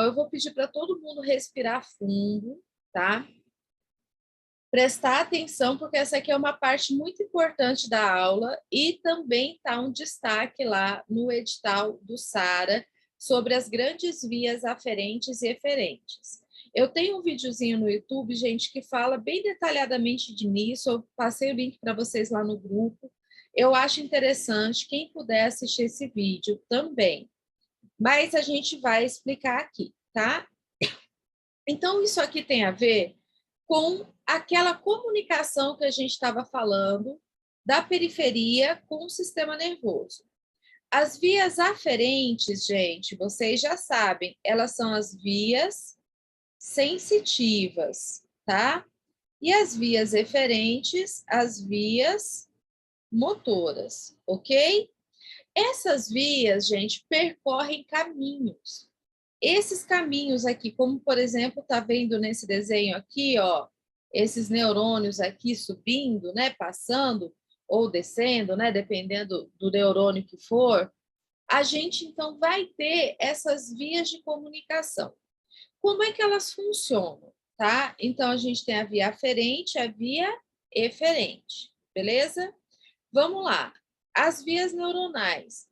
eu vou pedir para todo mundo respirar fundo, tá? Prestar atenção, porque essa aqui é uma parte muito importante da aula e também está um destaque lá no edital do SARA sobre as grandes vias aferentes e eferentes. Eu tenho um videozinho no YouTube, gente, que fala bem detalhadamente nisso, eu passei o link para vocês lá no grupo. Eu acho interessante, quem puder assistir esse vídeo também. Mas a gente vai explicar aqui, tá? Então, isso aqui tem a ver com aquela comunicação que a gente estava falando da periferia com o sistema nervoso. As vias aferentes, gente, vocês já sabem, elas são as vias sensitivas, tá? E as vias eferentes, as vias motoras, ok? Essas vias, gente, percorrem caminhos. Esses caminhos aqui, como por exemplo, tá vendo nesse desenho aqui, ó, esses neurônios aqui subindo, né, passando ou descendo, né, dependendo do neurônio que for, a gente então vai ter essas vias de comunicação. Como é que elas funcionam, tá? Então a gente tem a via aferente, a via eferente, beleza? Vamos lá. As vias neuronais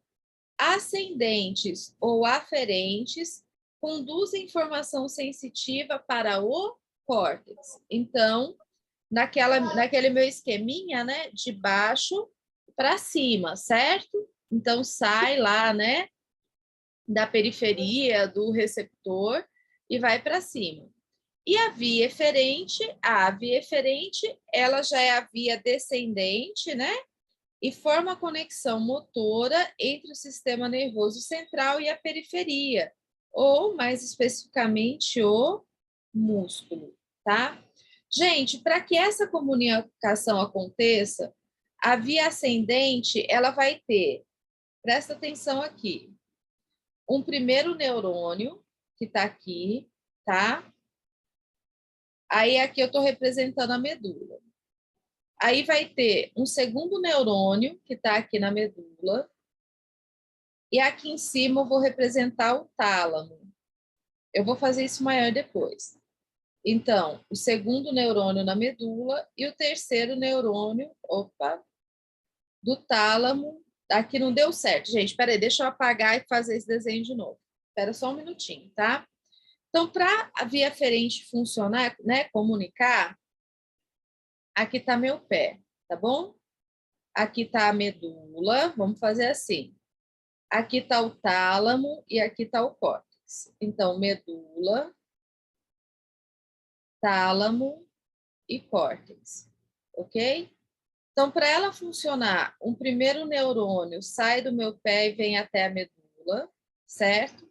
ascendentes ou aferentes conduzem informação sensitiva para o córtex. Então, naquele meu esqueminha, né, de baixo para cima, certo? Então, sai lá, né, da periferia do receptor e vai para cima. E a via eferente, ela já é a via descendente, né? E forma a conexão motora entre o sistema nervoso central e a periferia, ou, mais especificamente, o músculo, tá? Gente, para que essa comunicação aconteça, a via ascendente, ela vai ter, presta atenção aqui, um primeiro neurônio, que está aqui, tá? Aí, aqui eu estou representando a medula. Aí vai ter um segundo neurônio, que está aqui na medula, e aqui em cima eu vou representar o tálamo. Eu vou fazer isso maior depois. Então, o segundo neurônio na medula e o terceiro neurônio, do tálamo. Aqui não deu certo, gente. Espera aí, deixa eu apagar e fazer esse desenho de novo. Espera só um minutinho, tá? Então, para a via aferente funcionar, né, comunicar, aqui está meu pé, tá bom? Aqui está a medula, vamos fazer assim. Aqui está o tálamo e aqui está o córtex. Então, medula, tálamo e córtex, ok? Então, para ela funcionar, um primeiro neurônio sai do meu pé e vem até a medula, certo?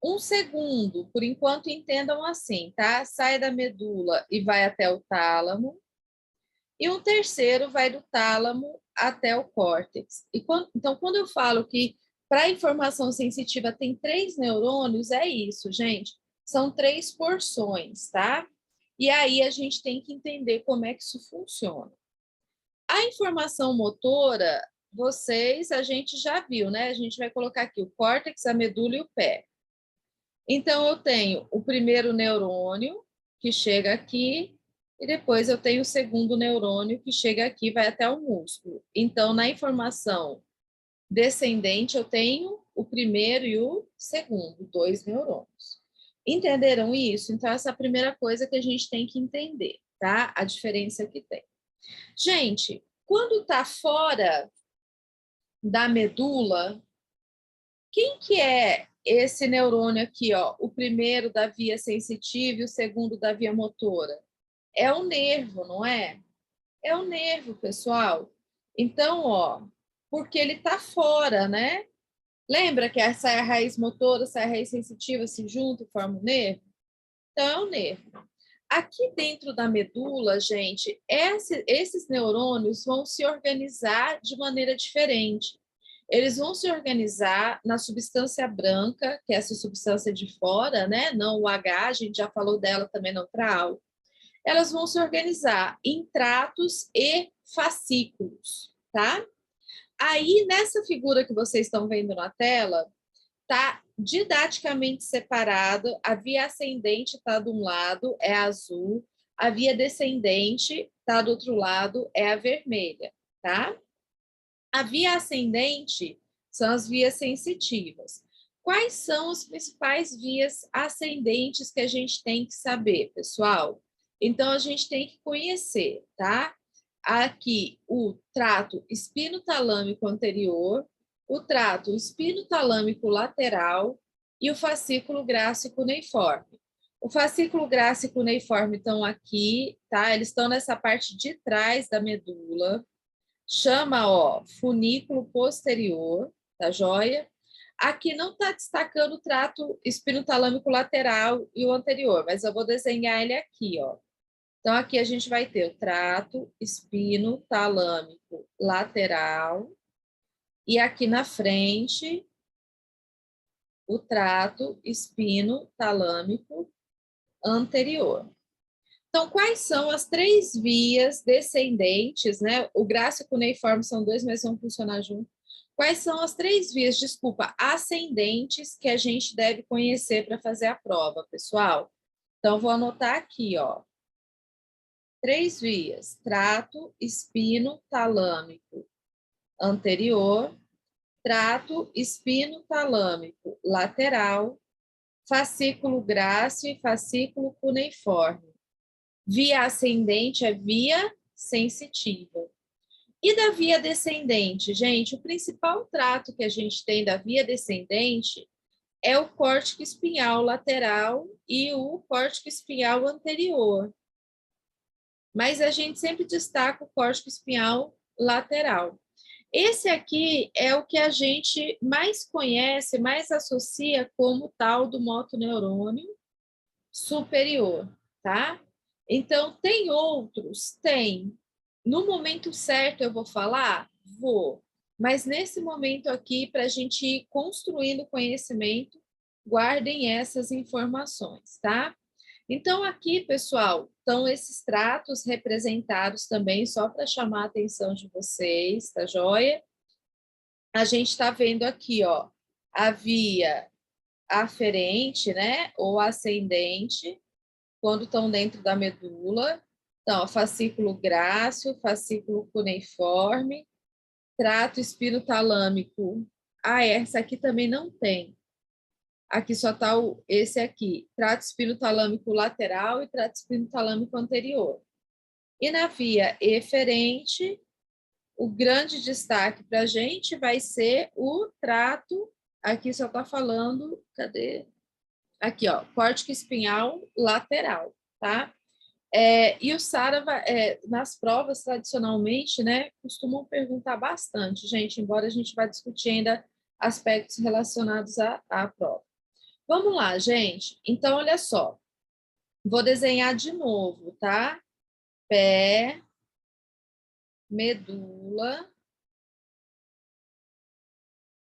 Um segundo, por enquanto entendam assim, tá? Sai da medula e vai até o tálamo. E um terceiro vai do tálamo até o córtex. Então, quando eu falo que para a informação sensitiva tem 3 neurônios, é isso, gente. São 3 porções, tá? E aí a gente tem que entender como é que isso funciona. A informação motora, a gente já viu, né? A gente vai colocar aqui o córtex, a medula e o pé. Então, eu tenho o primeiro neurônio, que chega aqui, e depois eu tenho o segundo neurônio, que chega aqui e vai até o músculo. Então, na informação descendente, eu tenho o primeiro e o segundo, 2 neurônios. Entenderam isso? Então, essa é a primeira coisa que a gente tem que entender, tá? A diferença que tem. Gente, quando está fora da medula, quem que é esse neurônio aqui, ó? O primeiro da via sensitiva e o segundo da via motora? É o nervo, não é? É o nervo, pessoal. Então, ó, porque ele está fora, né? Lembra que essa é a raiz motora, essa é a raiz sensitiva se juntam e formam o nervo? Então, é o nervo. Aqui dentro da medula, gente, esses neurônios vão se organizar de maneira diferente. Eles vão se organizar na substância branca, que é essa substância de fora, né? Não o H, a gente já falou dela também na outra aula. Elas vão se organizar em tratos e fascículos, tá? Aí, nessa figura que vocês estão vendo na tela, tá didaticamente separado, a via ascendente está de um lado, é azul, a via descendente está do outro lado, é a vermelha, tá? A via ascendente são as vias sensitivas. Quais são as principais vias ascendentes que a gente tem que saber, pessoal? Então, a gente tem que conhecer, tá? Aqui, o trato espinotalâmico anterior, o trato espinotalâmico lateral e o fascículo grácil cuneiforme. O fascículo grácil cuneiforme estão aqui, tá? Eles estão nessa parte de trás da medula. Chama, ó, funículo posterior, tá joia? Aqui não está destacando o trato espinotalâmico lateral e o anterior, mas eu vou desenhar ele aqui, ó. Então, aqui a gente vai ter o trato espinotalâmico lateral e aqui na frente o trato espinotalâmico anterior. Então, quais são as três vias descendentes, né? O grácil cuneiforme são dois, mas vão funcionar juntos. Quais são as três vias, desculpa, ascendentes que a gente deve conhecer para fazer a prova, pessoal? Então, vou anotar aqui, ó. Três vias: trato espinotalâmico anterior, trato espinotalâmico lateral, fascículo grácil e fascículo cuneiforme. Via ascendente é via sensitiva. E da via descendente, gente, o principal trato que a gente tem da via descendente é o córtico espinhal lateral e o córtico espinhal anterior. Mas a gente sempre destaca o córtico espinhal lateral. Esse aqui é o que a gente mais conhece, mais associa como tal do motoneurônio superior, tá? Então, tem outros? Tem. No momento certo eu vou falar? Vou. Mas nesse momento aqui, para a gente ir construindo conhecimento, guardem essas informações, tá? Então, aqui, pessoal, estão esses tratos representados também, só para chamar a atenção de vocês, tá joia? A gente está vendo aqui, ó, a via aferente, né, ou ascendente, quando estão dentro da medula. Então, fascículo grácil, fascículo cuneiforme, trato espinotalâmico. Ah, essa aqui também não tem. Aqui só está esse aqui, trato espinotalâmico lateral e trato espinotalâmico anterior. E na via eferente, o grande destaque para a gente vai ser o trato, aqui só está falando, cadê? Aqui, ó, córtico espinhal lateral, tá? E o Sara, nas provas, tradicionalmente, né, costumam perguntar bastante, gente, embora a gente vá discutir ainda aspectos relacionados à prova. Vamos lá, gente. Então, olha só. Vou desenhar de novo, tá? Pé, medula,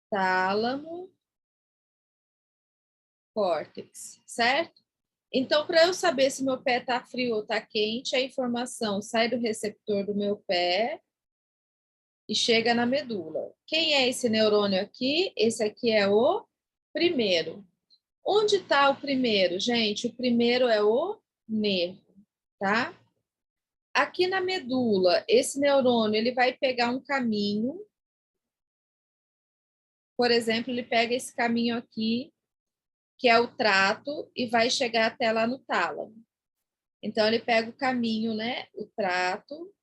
tálamo, córtex, certo? Então, para eu saber se meu pé está frio ou está quente, a informação sai do receptor do meu pé e chega na medula. Quem é esse neurônio aqui? Esse aqui é o primeiro. Onde está o primeiro, gente? O primeiro é o nervo, tá? Aqui na medula, esse neurônio ele vai pegar um caminho. Por exemplo, ele pega esse caminho aqui, que é o trato, e vai chegar até lá no tálamo. Então, ele pega o caminho, né? O trato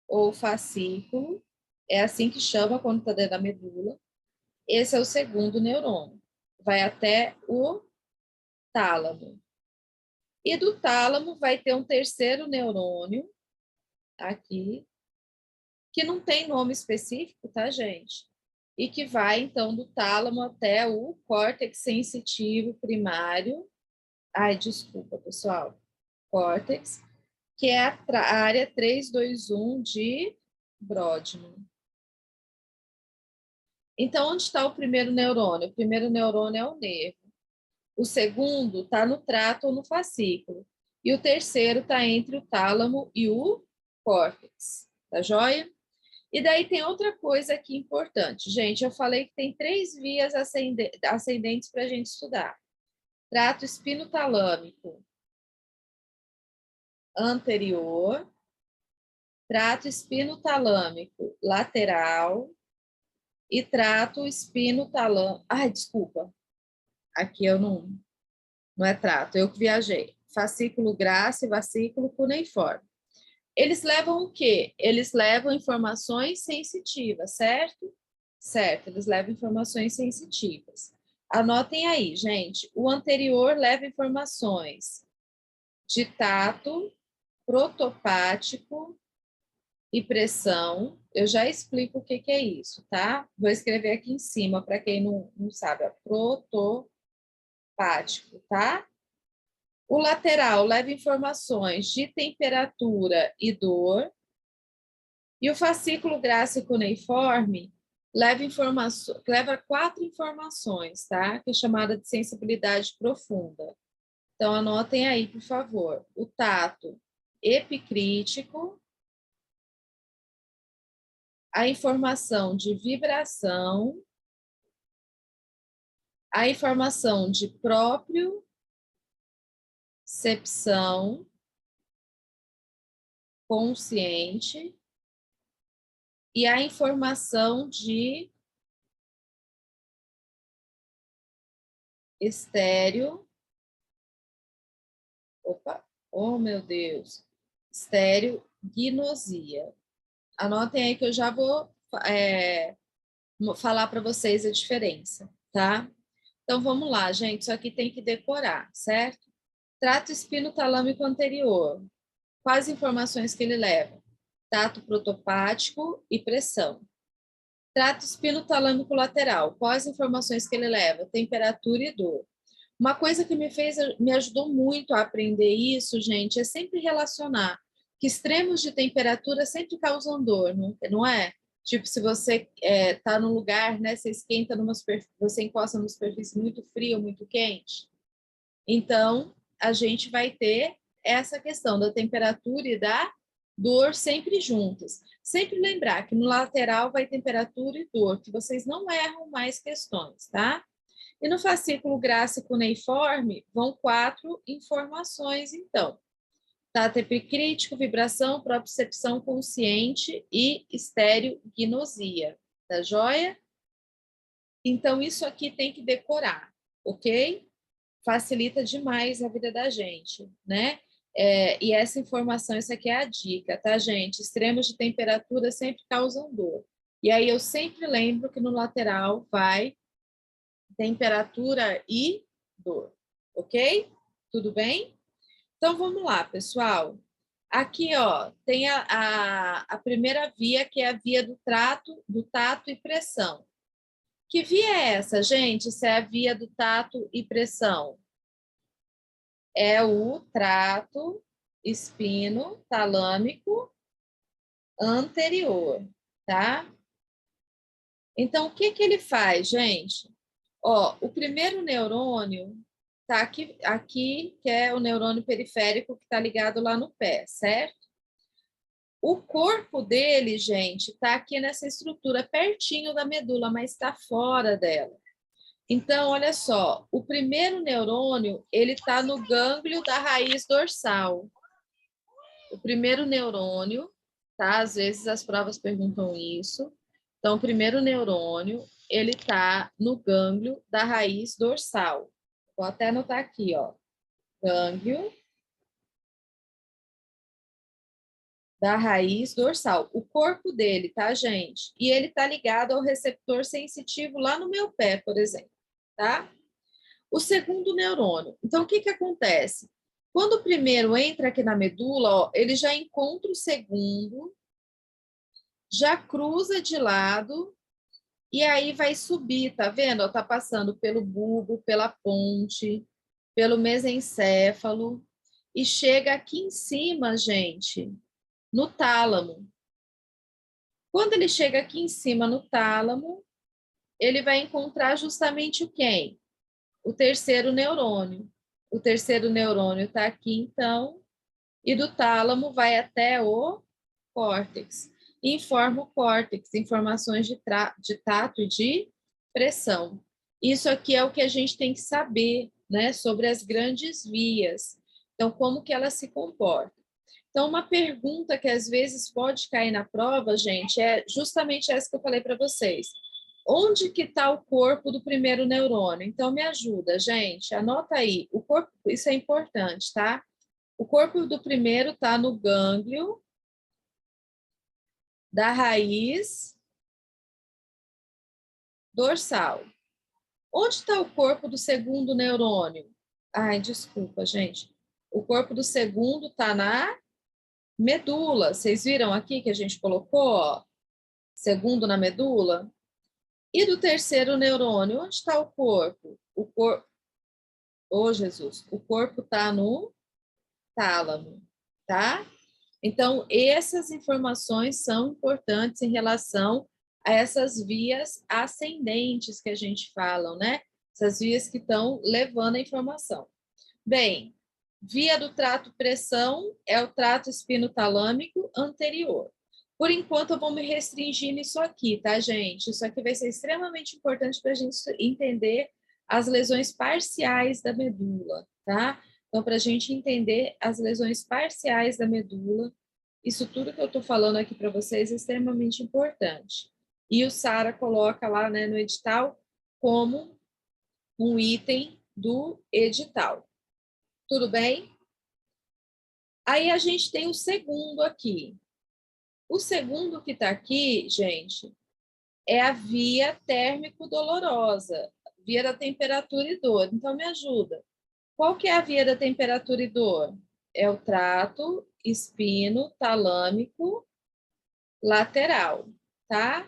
ou fascículo, é assim que chama quando está dentro da medula. Esse é o segundo neurônio. Vai até o tálamo. E do tálamo vai ter um terceiro neurônio, aqui, que não tem nome específico, tá, gente? E que vai, então, do tálamo até o córtex sensitivo primário. Ai, desculpa, pessoal. Córtex, que é a área 321 de Brodmann. Então, onde está o primeiro neurônio? O primeiro neurônio é o nervo. O segundo está no trato ou no fascículo. E o terceiro está entre o tálamo e o córtex. Tá joia? E daí tem outra coisa aqui importante. Gente, eu falei que tem 3 vias ascendentes para a gente estudar. Trato espinotalâmico anterior, trato espinotalâmico lateral e trato espinotalâmico... Ai, desculpa. Aqui eu não é trato, eu que viajei. Fascículo grácil e fascículo cuneiforme. Eles levam o quê? Eles levam informações sensitivas, certo? Certo, eles levam informações sensitivas. Anotem aí, gente. O anterior leva informações de tato, protopático e pressão. Eu já explico o que é isso, tá? Vou escrever aqui em cima para quem não sabe. Protopático, tá? O lateral leva informações de temperatura e dor. E o fascículo grácil cuneiforme leva 4 informações, tá? Que é chamada de sensibilidade profunda. Então, anotem aí, por favor. O tato epicrítico, a informação de vibração, a informação de propriocepção consciente e a informação de estéreo. Opa, oh meu Deus! Estereognosia. Anotem aí que eu já vou falar para vocês a diferença, tá? Então vamos lá, gente. Isso aqui tem que decorar, certo? Trato espinotalâmico anterior. Quais informações que ele leva? Tato protopático e pressão. Trato espinotalâmico lateral. Quais informações que ele leva? Temperatura e dor. Uma coisa que me ajudou muito a aprender isso, gente, é sempre relacionar que extremos de temperatura sempre causam dor, não é? Tipo, se você está num lugar, né, você esquenta você encosta numa superfície muito fria ou muito quente. Então, a gente vai ter essa questão da temperatura e da dor sempre juntas. Sempre lembrar que no lateral vai temperatura e dor, que vocês não erram mais questões, tá? E no fascículo grácil cuneiforme vão 4 informações, então. Tato epicrítico, vibração, propriocepção consciente e estereognosia. Tá joia? Então, isso aqui tem que decorar, ok? Facilita demais a vida da gente, né? E essa informação, isso aqui é a dica, tá, gente? Extremos de temperatura sempre causam dor. E aí eu sempre lembro que no lateral vai temperatura e dor, ok? Tudo bem? Então, vamos lá, pessoal. Aqui, ó, tem a primeira via, que é a via do tato e pressão. Que via é essa, gente, se é a via do tato e pressão? É o trato espino-talâmico anterior, tá? Então, o que que ele faz, gente? Ó, o primeiro neurônio tá aqui, que é o neurônio periférico que está ligado lá no pé, certo? O corpo dele, gente, está aqui nessa estrutura, pertinho da medula, mas está fora dela. Então, olha só, o primeiro neurônio, ele está no gânglio da raiz dorsal. O primeiro neurônio, tá? Às vezes as provas perguntam isso. Então, o primeiro neurônio, ele está no gânglio da raiz dorsal. Vou até anotar aqui, ó. Gânglio da raiz dorsal. O corpo dele, tá, gente? E ele tá ligado ao receptor sensitivo lá no meu pé, por exemplo, tá? O segundo neurônio. Então, o que que acontece? Quando o primeiro entra aqui na medula, ó, ele já encontra o segundo, já cruza de lado e aí vai subir, tá vendo? Ó, tá passando pelo bulbo, pela ponte, pelo mesencéfalo e chega aqui em cima, gente, no tálamo. Quando ele chega aqui em cima no tálamo, ele vai encontrar justamente o quem? O terceiro neurônio. O terceiro neurônio está aqui, então, e do tálamo vai até o córtex. e informa o córtex, informações de tato e de pressão. Isso aqui é o que a gente tem que saber, né, sobre as grandes vias. Então, como que elas se comportam? Então, uma pergunta que às vezes pode cair na prova, gente, é justamente essa que eu falei para vocês. Onde que está o corpo do primeiro neurônio? Então, me ajuda, gente. Anota aí. O corpo, isso é importante, tá? O corpo do primeiro está no gânglio da raiz dorsal. Onde está o corpo do segundo neurônio? Ai, desculpa, gente. O corpo do segundo está na medula. Vocês viram aqui que a gente colocou, ó, segundo na medula? E do terceiro neurônio, onde está o corpo? O corpo. Ô, Jesus, o corpo está no tálamo, tá? Então, essas informações são importantes em relação a essas vias ascendentes que a gente fala, né? Essas vias que estão levando a informação. Bem, via do trato pressão é o trato espinotalâmico anterior. Por enquanto, eu vou me restringir nisso aqui, tá, gente? Isso aqui vai ser extremamente importante para a gente entender as lesões parciais da medula, tá? Então, para a gente entender as lesões parciais da medula, isso tudo que eu estou falando aqui para vocês é extremamente importante. E o Sara coloca lá, né, no edital como um item do edital. Tudo bem? Aí a gente tem o segundo aqui. O segundo que está aqui, gente, é a via térmico-dolorosa, via da temperatura e dor. Então, me ajuda. Qual que é a via da temperatura e dor? É o trato espino-talâmico lateral, tá?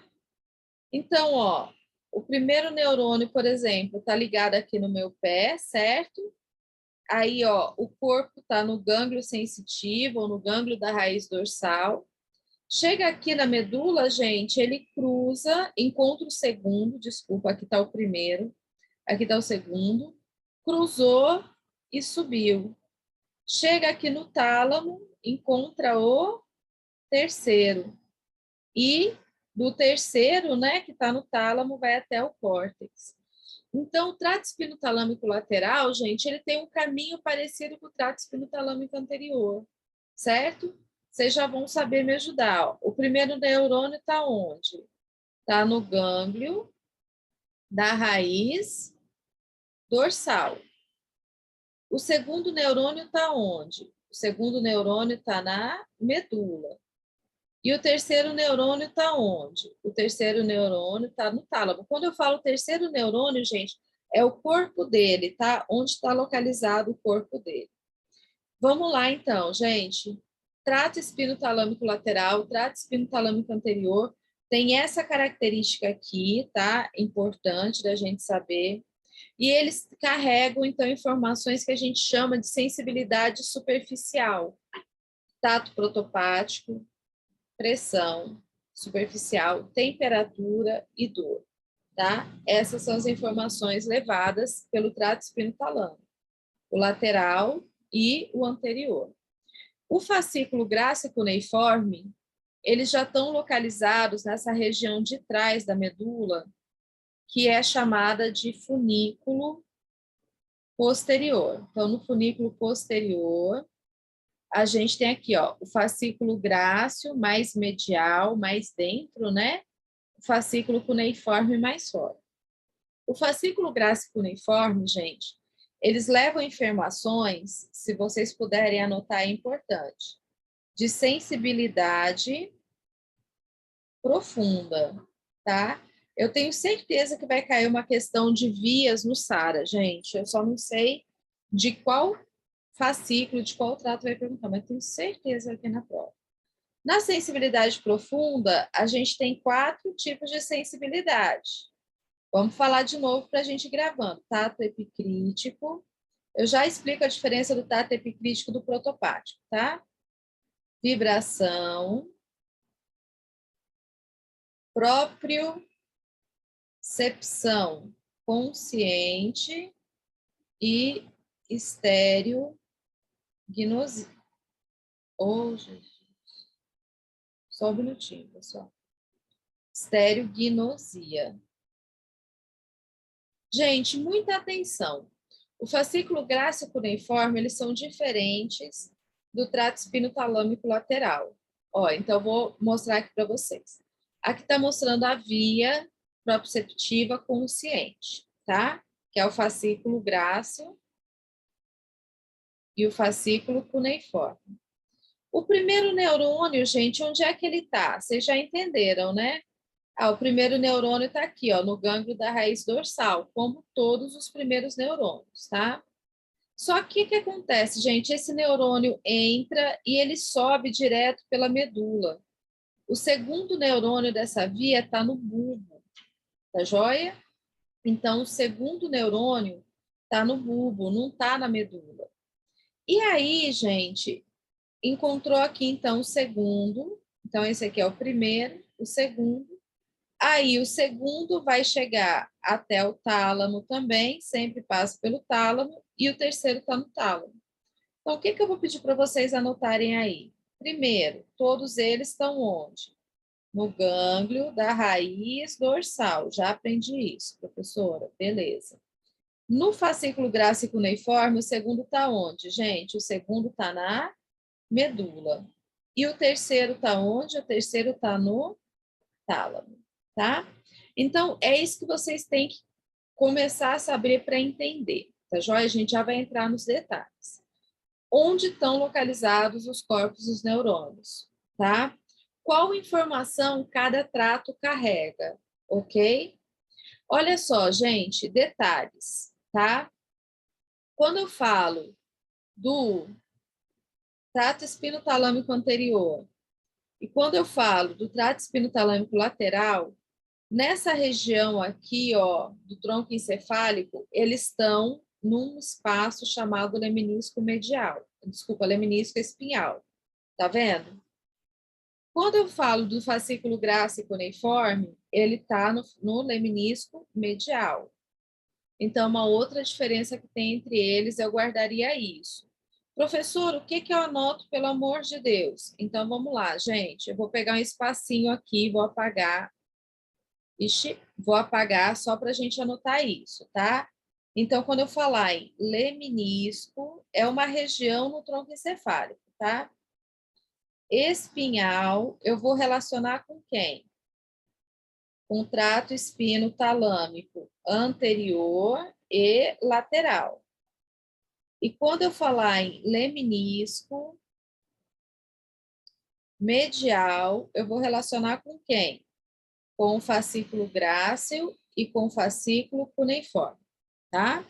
Então, ó, o primeiro neurônio, por exemplo, está ligado aqui no meu pé, certo? Aí, ó, o corpo está no gânglio sensitivo ou no gânglio da raiz dorsal. Chega aqui na medula, gente, ele cruza, encontra o segundo, desculpa, aqui está o primeiro, aqui está o segundo, cruzou e subiu. Chega aqui no tálamo, encontra o terceiro. E do terceiro, né, que está no tálamo, vai até o córtex. Então, o trato espinotalâmico lateral, gente, ele tem um caminho parecido com o trato espinotalâmico anterior, certo? Vocês já vão saber me ajudar. O primeiro neurônio está onde? Está no gânglio da raiz dorsal. O segundo neurônio está onde? O segundo neurônio está na medula. E o terceiro neurônio está onde? O terceiro neurônio está no tálamo. Quando eu falo terceiro neurônio, gente, é o corpo dele, tá? Onde está localizado o corpo dele. Vamos lá, então, gente. Trato espinotalâmico lateral, trato espinotalâmico anterior, tem essa característica aqui, tá? Importante da gente saber. E eles carregam, então, informações que a gente chama de sensibilidade superficial. Tato protopático, pressão superficial, temperatura e dor, tá? Essas são as informações levadas pelo trato espinotalâmico, o lateral e o anterior. O fascículo gráceo-cuneiforme, eles já estão localizados nessa região de trás da medula, que é chamada de funículo posterior. Então, no funículo posterior, a gente tem aqui, ó, o fascículo gráceo mais medial, mais dentro, né? O fascículo cuneiforme mais fora. O fascículo gráceo cuneiforme, gente, eles levam informações, se vocês puderem anotar, é importante, de sensibilidade profunda, tá? Eu tenho certeza que vai cair uma questão de vias no SARA, gente. Eu só não sei de qual fascículo, de qual trato vai perguntar, mas tenho certeza aqui na prova. Na sensibilidade profunda, a gente tem 4 tipos de sensibilidade. Vamos falar de novo para a gente ir gravando. Tato epicrítico. Eu já explico a diferença do tato epicrítico do protopático, tá? Vibração, propriocepção consciente e estereognosia. Oh, Jesus. Só um minutinho, pessoal. Estereognosia. Gente, muita atenção. O fascículo grácil cuneiforme, eles são diferentes do trato espinotalâmico lateral. Ó, então, vou mostrar aqui para vocês. Aqui está mostrando a via proprioceptiva consciente, tá? Que é o fascículo grácil e o fascículo cuneiforme. O primeiro neurônio, gente, onde é que ele está? Vocês já entenderam, né? Ah, o primeiro neurônio está aqui, ó, no gânglio da raiz dorsal, como todos os primeiros neurônios, tá? Só que o que acontece, gente? Esse neurônio entra e ele sobe direto pela medula. O segundo neurônio dessa via está no bulbo, tá joia? Então, o segundo neurônio está no bulbo, não está na medula. E aí, gente, encontrou aqui, então, o segundo. Então, esse aqui é o primeiro, o segundo. Aí, o segundo vai chegar até o tálamo também, sempre passa pelo tálamo, e o terceiro está no tálamo. Então, o que eu vou pedir para vocês anotarem aí? Primeiro, todos eles estão onde? No gânglio da raiz dorsal. Já aprendi isso, professora. Beleza. No fascículo grácil cuneiforme, o segundo está onde, gente? O segundo está na medula. E o terceiro está onde? O terceiro está no tálamo, tá? Então, é isso que vocês têm que começar a saber para entender, tá joia? A gente já vai entrar nos detalhes. Onde estão localizados os corpos dos neurônios, tá? Qual informação cada trato carrega, ok? Olha só, gente, detalhes, tá? Quando eu falo do trato espinotalâmico anterior e quando eu falo do trato espinotalâmico lateral, nessa região aqui, ó, do tronco encefálico, eles estão num espaço chamado leminisco medial. Desculpa, leminisco espinhal. Tá vendo? Quando eu falo do fascículo grácil cuneiforme, ele está no leminisco medial. Então, uma outra diferença que tem entre eles, eu guardaria isso. Professor, o que eu anoto, pelo amor de Deus? Então, vamos lá, gente. Eu vou pegar um espacinho aqui, vou apagar. Ixi, vou apagar só para a gente anotar isso, tá? Então, quando eu falar em leminisco, é uma região no tronco encefálico, tá? Espinhal, eu vou relacionar com quem? Com o trato espino-talâmico anterior e lateral. E quando eu falar em leminisco medial, eu vou relacionar com quem? Com o fascículo grácil e com o fascículo cuneiforme, tá?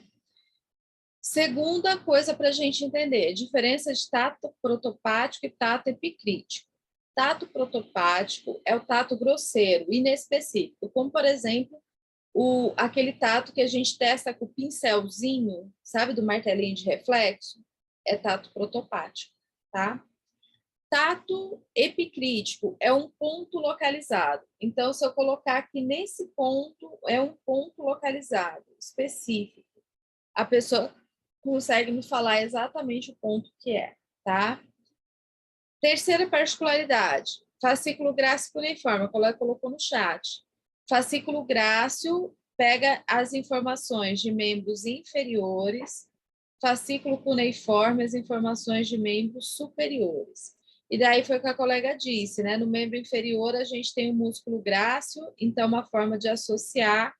Segunda coisa para a gente entender, diferença de tato protopático e tato epicrítico. Tato protopático é o tato grosseiro, inespecífico, como, por exemplo, aquele tato que a gente testa com o pincelzinho, sabe, do martelinho de reflexo, é tato protopático, tá? Tato epicrítico é um ponto localizado. Então, se eu colocar aqui nesse ponto, é um ponto localizado, específico. A pessoa consegue me falar exatamente o ponto que é, tá? Terceira particularidade, fascículo grácil cuneiforme, a colega colocou no chat. Fascículo grácil pega as informações de membros inferiores, fascículo cuneiforme as informações de membros superiores. E daí foi o que a colega disse, né? No membro inferior a gente tem o músculo grácil, então uma forma de associar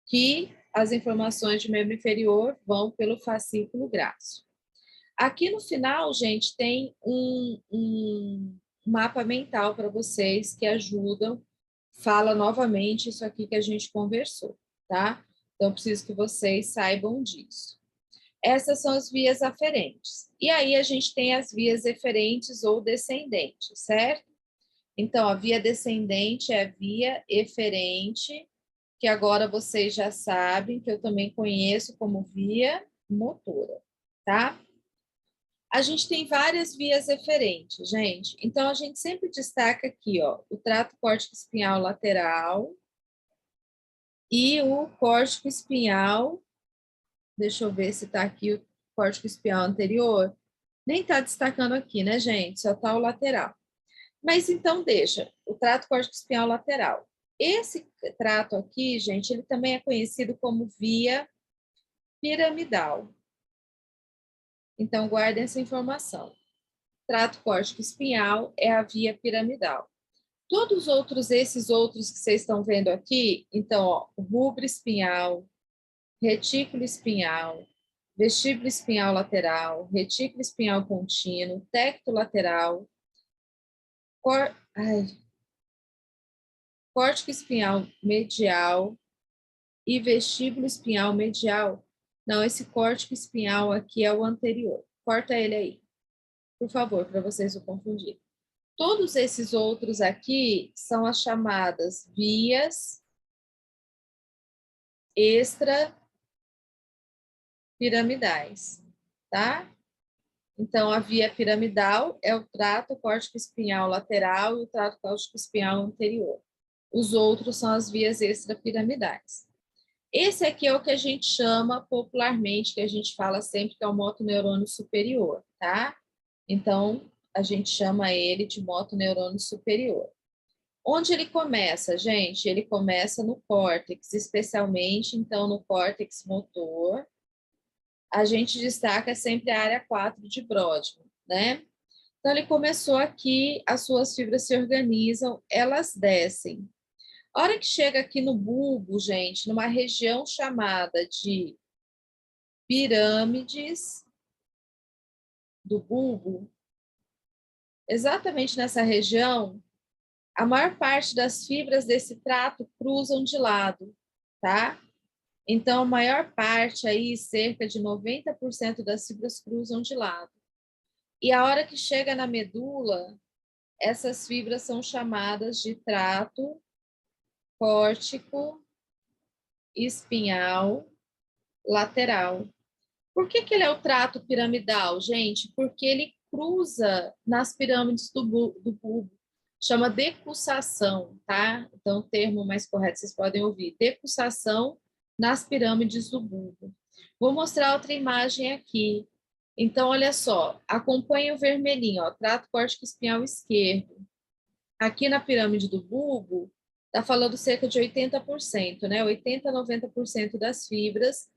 que as informações de membro inferior vão pelo fascículo grácil. Aqui no final, gente, tem um mapa mental para vocês que ajudam, fala novamente isso aqui que a gente conversou, tá? Então, preciso que vocês saibam disso. Essas são as vias aferentes. E aí a gente tem as vias eferentes ou descendentes, certo? Então, a via descendente é a via eferente, que agora vocês já sabem, que eu também conheço como via motora, tá? A gente tem várias vias eferentes, gente. Então, a gente sempre destaca aqui, ó, o trato córtico espinhal lateral e o córtico espinhal. Deixa eu ver se está aqui o córtico espinhal anterior. Nem está destacando aqui, né, gente? Só está o lateral. Mas então deixa o trato córtico-espinhal lateral. Esse trato aqui, gente, ele também é conhecido como via piramidal. Então guardem essa informação. Trato córtico-espinhal é a via piramidal. Todos esses outros que vocês estão vendo aqui, então, ó, rubro espinhal, retículo espinhal, vestíbulo espinhal lateral, retículo espinhal contínuo, tecto lateral, córtico espinhal medial e vestíbulo espinhal medial. Não, esse córtico espinhal aqui é o anterior. Corta ele aí, por favor, para vocês não confundirem. Todos esses outros aqui são as chamadas vias extrapiramidais, tá? Então, a via piramidal é o trato córtico-espinhal lateral e o trato córtico-espinhal anterior. Os outros são as vias extrapiramidais. Esse aqui é o que a gente chama popularmente, que a gente fala sempre que é o motoneurônio superior, tá? Então, a gente chama ele de motoneurônio superior. Onde ele começa, gente? Ele começa no córtex, especialmente, então, no córtex motor. A gente destaca sempre a área 4 de Brodmann, né? Então, ele começou aqui, as suas fibras se organizam, elas descem. A hora que chega aqui no bulbo, gente, numa região chamada de pirâmides do bulbo, exatamente nessa região, a maior parte das fibras desse trato cruzam de lado, tá? Então, a maior parte aí, cerca de 90% das fibras cruzam de lado. E a hora que chega na medula, essas fibras são chamadas de trato córtico espinhal lateral. Por que ele é o trato piramidal, gente? Porque ele cruza nas pirâmides do bulbo. Chama decussação, tá? Então, o termo mais correto vocês podem ouvir. Decussação nas pirâmides do bulbo. Vou mostrar outra imagem aqui. Então, olha só. Acompanha o vermelhinho, ó. Trato córtico espinhal esquerdo. Aqui na pirâmide do bulbo, está falando cerca de 80%, né? 80% a 90% das fibras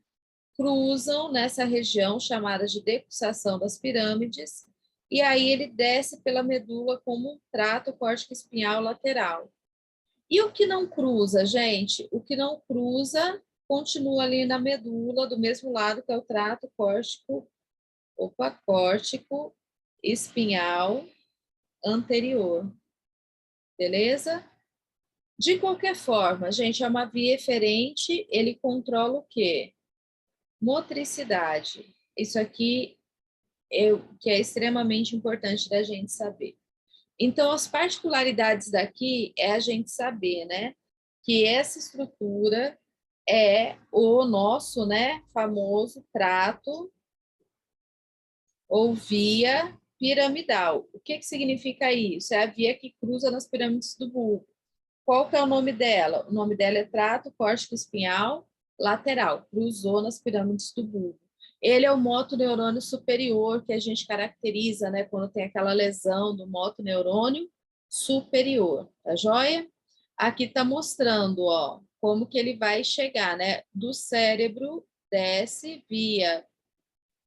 cruzam nessa região chamada de decussação das pirâmides, e aí ele desce pela medula como um trato córtico-espinhal lateral. E o que não cruza, gente? O que não cruza continua ali na medula, do mesmo lado que é o trato córtico-espinhal anterior. Beleza? De qualquer forma, gente, é uma via eferente, ele controla o quê? Motricidade. Isso aqui que é extremamente importante da gente saber. Então, as particularidades daqui é a gente saber, né, que essa estrutura é o nosso, né, famoso trato ou via piramidal. O que significa isso? É a via que cruza nas pirâmides do bulbo. Qual que é o nome dela? O nome dela é trato córtico-espinhal lateral, cruzou nas pirâmides do bulbo. Ele é o motoneurônio superior que a gente caracteriza, né, quando tem aquela lesão do motoneurônio superior, tá joia? Aqui está mostrando, ó, como que ele vai chegar, né, do cérebro, desce via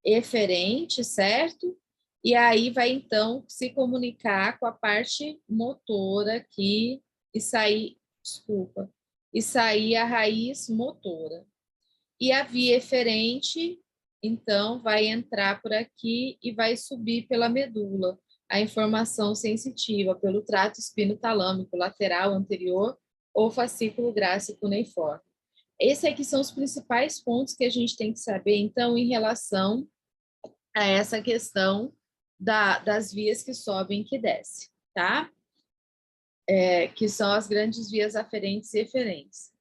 eferente, certo? E aí vai, então, se comunicar com a parte motora aqui e sair, desculpa, e sair a raiz motora. E a via eferente, então, vai entrar por aqui e vai subir pela medula, a informação sensitiva pelo trato espinotalâmico lateral anterior ou fascículo grácil cuneiforme. Esses aqui são os principais pontos que a gente tem que saber, então, em relação a essa questão das vias que sobem e que descem, tá? Que são as grandes vias aferentes e eferentes.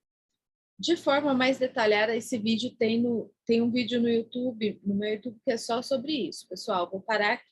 De forma mais detalhada, esse vídeo tem um vídeo no YouTube, no meu YouTube, que é só sobre isso, pessoal. Vou parar aqui.